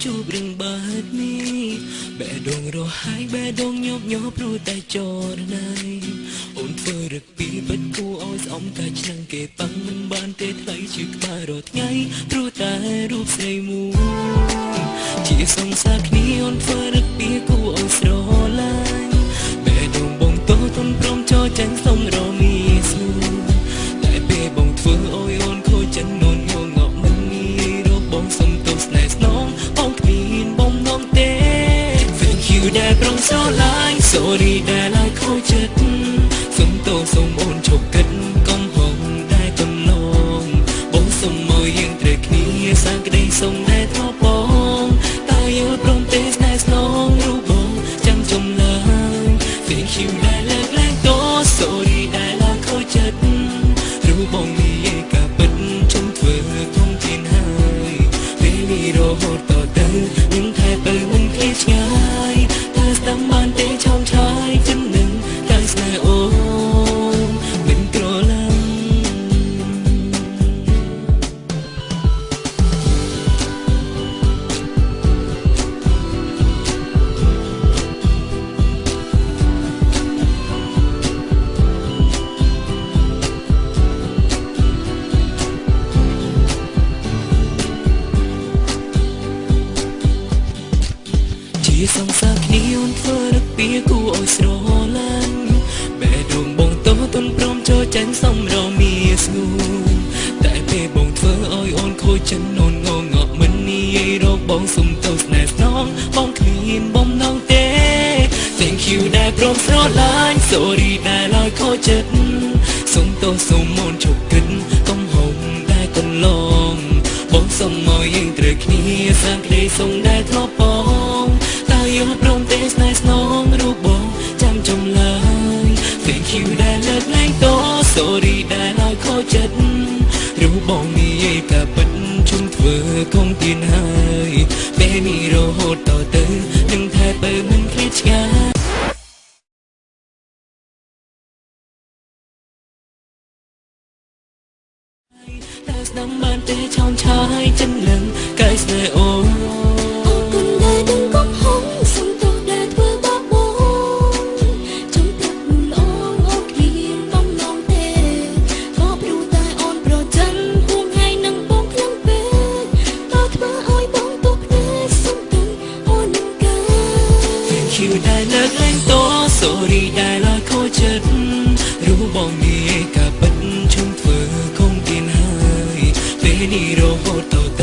ជួបរឿងបែបនេះបេះដូងរហើយបេះដូងញប់ញ័រព្រោះតែចរណៃអូនធ្វើរឹកពីបិទគួរឲ្យស្អមតែឆ្នាំងគេប៉ាំងមិនបានទេថ្លៃជាក្បាលរាល់ថ្ងៃព្រោះតែរូបស្រីមួយជាសង្សារគ្នាអូនធ្វើរឹកពីគួរឲ្យស្រឡាញ់បេះដូងបងតូចទុនព្រមចូលចាញ់សុំរមីស្នូតែពេលបងធ្វើឲ្យអូនខូចចិត្តនូនងងក់មិនងាយរកបងសុំទោសស្នេហ៍ស្នងបងគ្មានបំណងទេ Thank you ដែលប្រងស្រឡាញ់ Sorry ដែលឲ្យខូចចិត្តសុំទោសសុំអូនឈប់គិតកំហុសដែលកន្លងបងសុំមកយើងត្រូវគ្នាសាងក្តីសុំដែលធ្លាប់បងតែយើងព្រមទេស្នេហ៍ស្នងរូបបងចាំចំឡើយ Thank you ដែលលើកលែងទោស Sorry ដែលឲ្យខូចចិត្តរូបបងនិយាយការពិតជុំធ្វើក្នុងទីហើយពេលនេះរហូតតទៅនឹងថែទៅមិនឃ្លាតឆ្ងាយតែស្ដាំបានទេឆោមឆាយចិត្តនឹងតែស្នេហ៍អូនមិនក្រឡាំជាសង្សារគ្នាអូនធ្វើរឹកពីគួរឲ្យស្រឡាញ់បេះដូងបងតូចទុនព្រមចូលចាញ់សំរមីស្ងួនតែពេលបងធ្វើឲ្យអូនខូចចិត្តនូនងងក់មិននិយាយរកបងសុំទោសស្នេហ៍ស្នងបងគ្មានបំណងទេ Thank you ដែលព្រមស្រឡាញ់ Sorry ដែលឲ្យខូចចិត្តសុំទោសសុំអូនឈប់គិតកំហុសដែលកន្លងបងសុំមកយើងត្រូវគ្នាសាងក្តីសុំដែលធ្លាប់បងតែយើងព្រមទេស្នេហ៍ស្នងរូបបងចាំចំឡើយ Thank you ដែលលើកលែងទោស Sorry ដែលឲ្យខូចចិត្តរូបបងនិយាយការពិតជុំធ្វើគង់ទៀនហើយពេលនេះរហូតតទៅនឹងថែទៅមិនឃ្លាតឆ្ងាយតែស្ដាំបានទេឆោមឆាយចិត្តនឹងកាយស្នេហ៍អូនអរគុណដែលដឹងកំហុសសុំទោសដែលធ្វើបាបបងជុំទឹកលងអូនគ្មានបំណងទេក៏ព្រោះតែអូនប្រច័ណ្ឌហួងហែងនឹងបងខ្លាំងពេកតើធ្វើឲ្យបងទោសភ្នែកសុំទោសអូននឹងកា Thank you ដែលលើកលែងទោស Sorry ដែលឲ្យខូចចិត្តរូបបងនិយាយការពិតជុំធ្វើគង់ទៀនហើយពេលនេះរហូតតទៅ